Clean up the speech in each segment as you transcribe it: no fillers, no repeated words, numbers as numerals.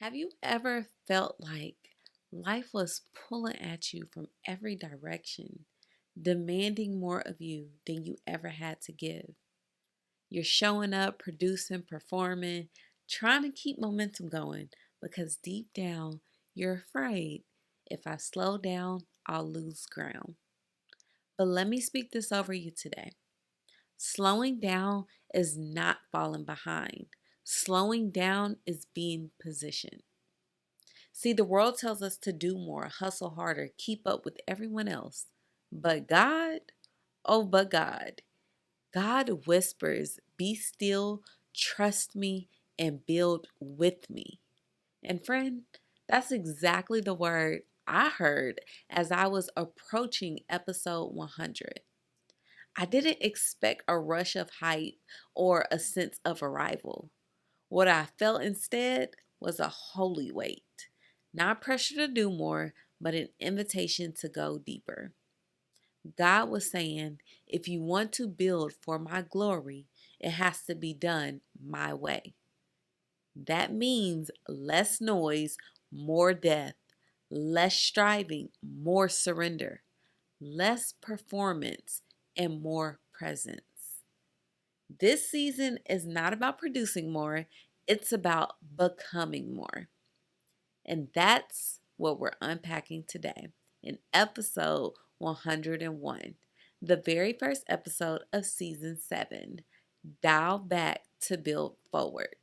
Have you ever felt like life was pulling at you from every direction, demanding more of you than you ever had to give? You're showing up, producing, performing, trying to keep momentum going because deep down you're afraid if I slow down, I'll lose ground. But let me speak this over you today. Slowing down is not falling behind. Slowing down is being positioned. See, the world tells us to do more, hustle harder, keep up with everyone else. But God, oh, but God, God whispers, be still, trust me, and build with me. And friend, that's exactly the word I heard as I was approaching episode 100. I didn't expect a rush of hype or a sense of arrival. What I felt instead was a holy weight, not pressure to do more, but an invitation to go deeper. God was saying, if you want to build for my glory, it has to be done my way. That means less noise, more depth, less striving, more surrender, less performance, and more presence. This season is not about producing more, it's about becoming more. And that's what we're unpacking today in episode 101, the very first episode of season 7. Dial back to build forward.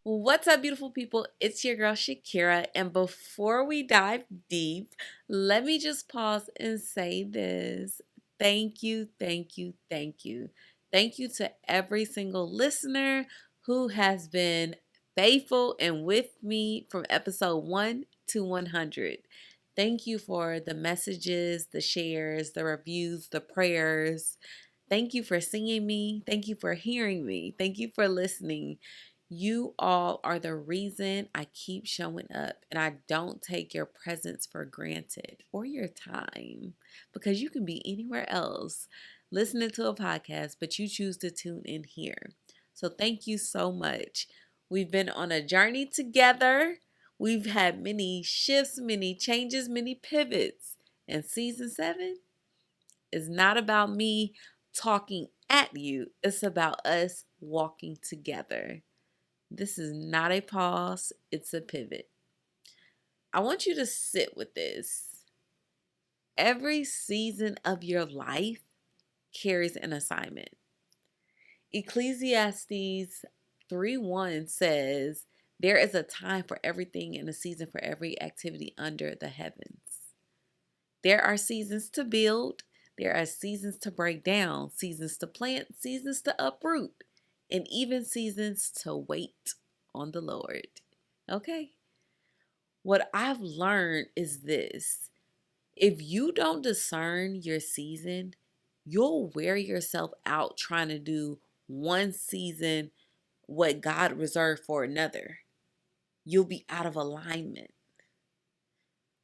What's up, beautiful people? It's your girl SHAKERA. And before we dive deep, let me just pause and say this. Thank you, thank you, thank you. Thank you to every single listener who has been faithful and with me from episode 1 to 100. Thank you for the messages, the shares, the reviews, the prayers. Thank you for seeing me. Thank you for hearing me. Thank you for listening. You all are the reason I keep showing up, and I don't take your presence for granted or your time because you can be anywhere else listening to a podcast, but you choose to tune in here. So thank you so much. We've been on a journey together. We've had many shifts, many changes, many pivots. And season 7 is not about me talking at you, it's about us walking together. This is not a pause, it's a pivot. I want you to sit with this. Every season of your life carries an assignment. Ecclesiastes 3:1 says, there is a time for everything and a season for every activity under the heavens. There are seasons to build, there are seasons to break down, seasons to plant, seasons to uproot, and even seasons to wait on the Lord. Okay? What I've learned is this. If you don't discern your season, you'll wear yourself out trying to do one season what God reserved for another. You'll be out of alignment.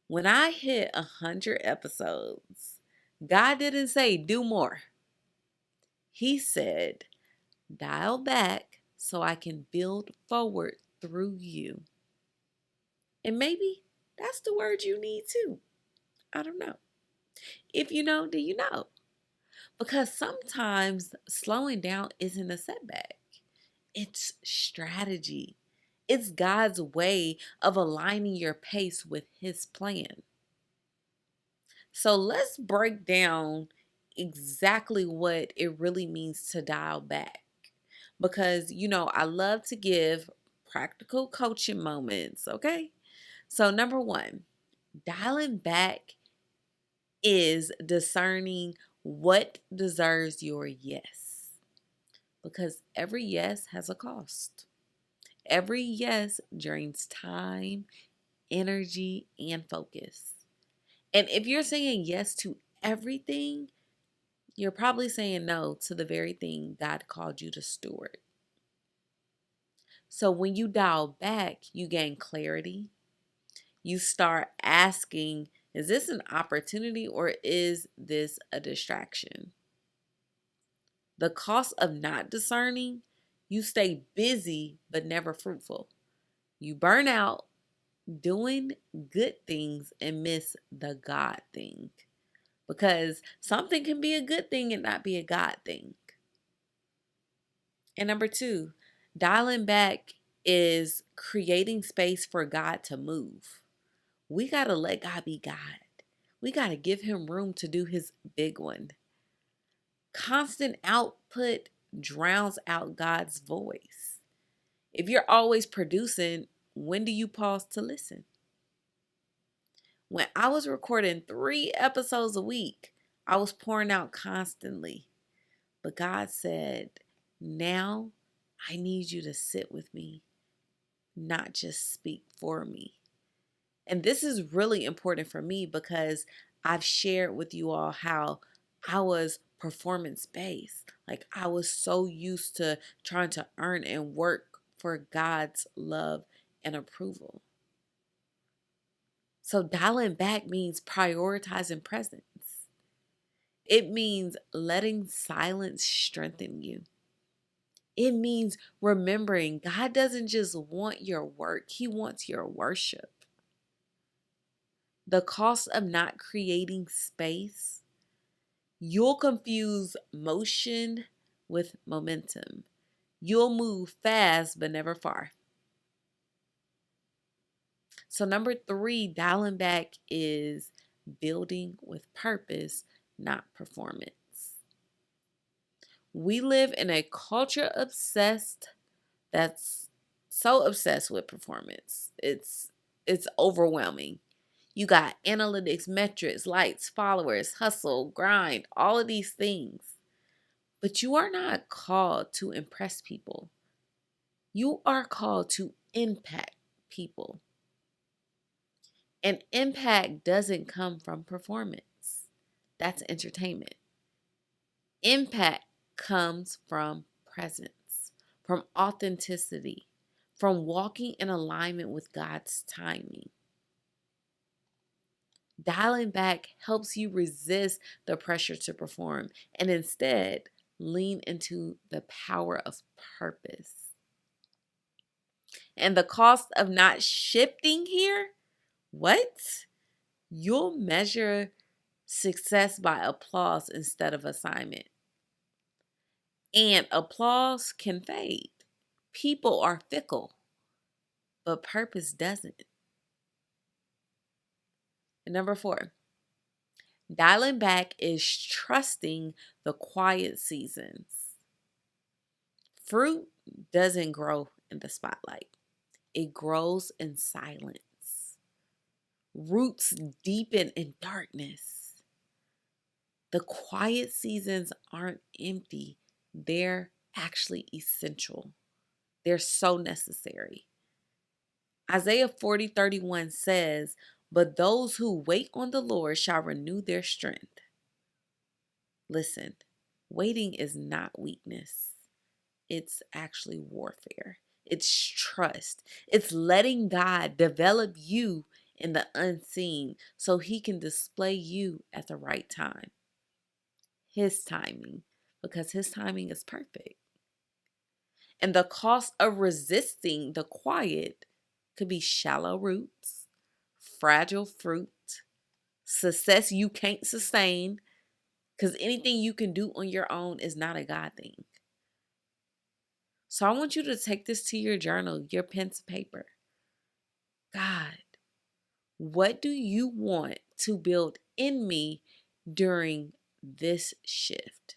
When I hit 100 episodes, God didn't say do more. He said, dial back so I can build forward through you. And maybe that's the word you need too. I don't know. If you know, do you know? Because sometimes slowing down isn't a setback, it's strategy. It's God's way of aligning your pace with His plan. So let's break down exactly what it really means to dial back. Because, I love to give practical coaching moments, okay? So, number one, dialing back is discerning what deserves your yes. Because every yes has a cost. Every yes drains time, energy, and focus. And if you're saying yes to everything, you're probably saying no to the very thing God called you to steward. So when you dial back, you gain clarity. You start asking Is this an opportunity or is this a distraction? The cost of not discerning, you stay busy but never fruitful. You burn out doing good things and miss the God thing. Because something can be a good thing and not be a God thing. And number two, dialing back is creating space for God to move. We got to let God be God. We got to give him room to do his big one. Constant output drowns out God's voice. If you're always producing, when do you pause to listen? When I was recording 3 episodes a week, I was pouring out constantly. But God said, now I need you to sit with me, not just speak for me. And this is really important for me because I've shared with you all how I was performance based. Like I was so used to trying to earn and work for God's love and approval. So dialing back means prioritizing presence. It means letting silence strengthen you. It means remembering God doesn't just want your work, he wants your worship. The cost of not creating space, you'll confuse motion with momentum. You'll move fast but never far. So number 3, dialing back is building with purpose, not performance. We live in a culture that's so obsessed with performance. It's overwhelming. You got analytics, metrics, likes, followers, hustle, grind, all of these things. But you are not called to impress people. You are called to impact people. And impact doesn't come from performance. That's entertainment. Impact comes from presence, from authenticity, from walking in alignment with God's timing. Dialing back helps you resist the pressure to perform and instead lean into the power of purpose. And the cost of not shifting here, what? You'll measure success by applause instead of assignment. And applause can fade. People are fickle, but purpose doesn't. And number 4, dialing back is trusting the quiet seasons. Fruit doesn't grow in the spotlight. It grows in silence. Roots deepen in darkness. The quiet seasons aren't empty. They're actually essential. They're so necessary. Isaiah 40:31 says, "But those who wait on the Lord shall renew their strength." Listen, waiting is not weakness. It's actually warfare. It's trust. It's letting God develop you in the unseen so he can display you at the right time. His timing, because his timing is perfect. And the cost of resisting the quiet could be shallow roots, fragile fruit, success you can't sustain, because anything you can do on your own is not a God thing. So I want you to take this to your journal, your pen to paper. God, what do you want to build in me during this shift?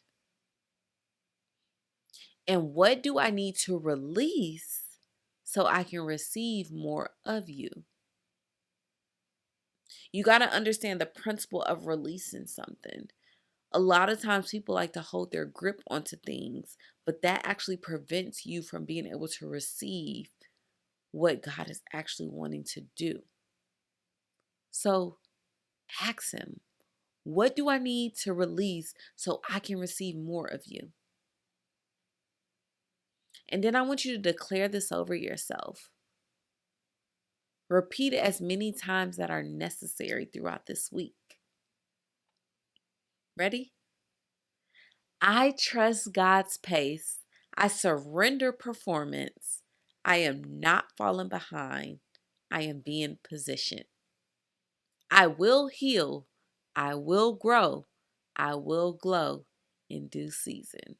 And what do I need to release so I can receive more of you? You got to understand the principle of releasing something. A lot of times people like to hold their grip onto things, but that actually prevents you from being able to receive what God is actually wanting to do. So ask him, what do I need to release so I can receive more of you? And then I want you to declare this over yourself. Repeat it as many times that are necessary throughout this week. Ready? I trust God's pace. I surrender performance. I am not falling behind. I am being positioned. I will heal. I will grow. I will glow in due season.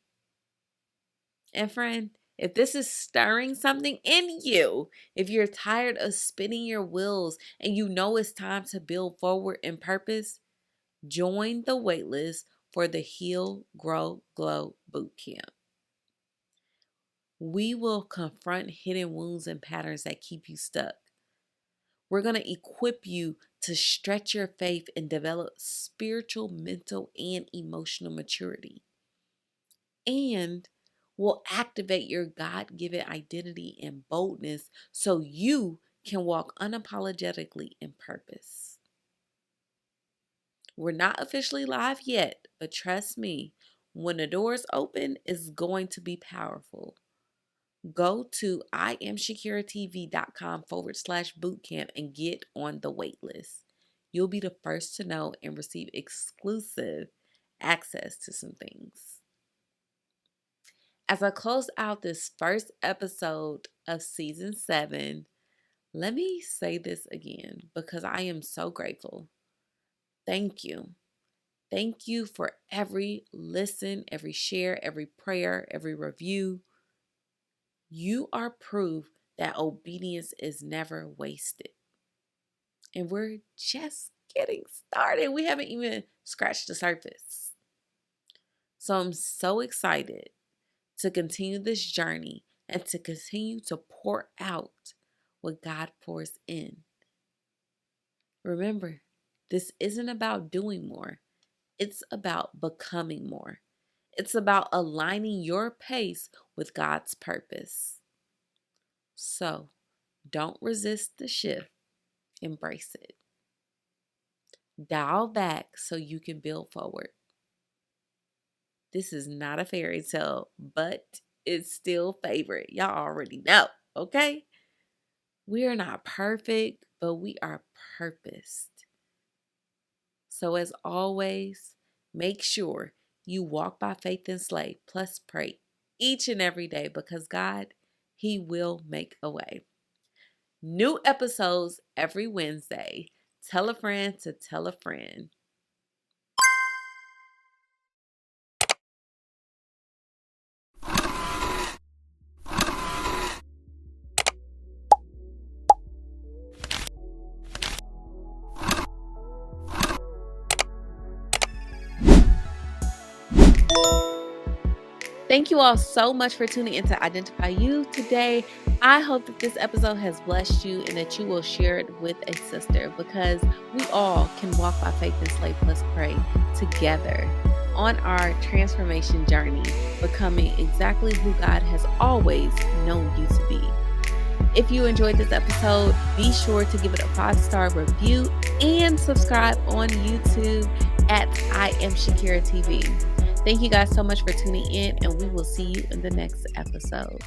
And friend, if this is stirring something in you, if you're tired of spinning your wheels and you know it's time to build forward in purpose, join the waitlist for the Heal, Grow, Glow Bootcamp. We will confront hidden wounds and patterns that keep you stuck. We're going to equip you to stretch your faith and develop spiritual, mental, and emotional maturity. And we'll activate your God-given identity and boldness so you can walk unapologetically in purpose. We're not officially live yet, but trust me, when the doors open, it's going to be powerful. Go to IamShakeratv.com/bootcamp and get on the wait list. You'll be the first to know and receive exclusive access to some things. As I close out this first episode of season 7, let me say this again because I am so grateful. Thank you. Thank you for every listen, every share, every prayer, every review. You are proof that obedience is never wasted. And we're just getting started. We haven't even scratched the surface. So I'm so excited to continue this journey and to continue to pour out what God pours in. Remember, this isn't about doing more. It's about becoming more. It's about aligning your pace with God's purpose. So, don't resist the shift. Embrace it. Dial back so you can build forward. This is not a fairy tale, but it's still favorite. Y'all already know, okay? We are not perfect, but we are purposed. So as always, make sure you walk by faith and slay, plus pray each and every day because God, He will make a way. New episodes every Wednesday. Tell a friend to tell a friend. Thank you all so much for tuning in to Identify You today. I hope that this episode has blessed you and that you will share it with a sister because we all can walk by faith and slay plus pray together on our transformation journey, becoming exactly who God has always known you to be. If you enjoyed this episode, be sure to give it a 5-star review and subscribe on YouTube at I Am SHAKERA TV. Thank you guys so much for tuning in, and we will see you in the next episode.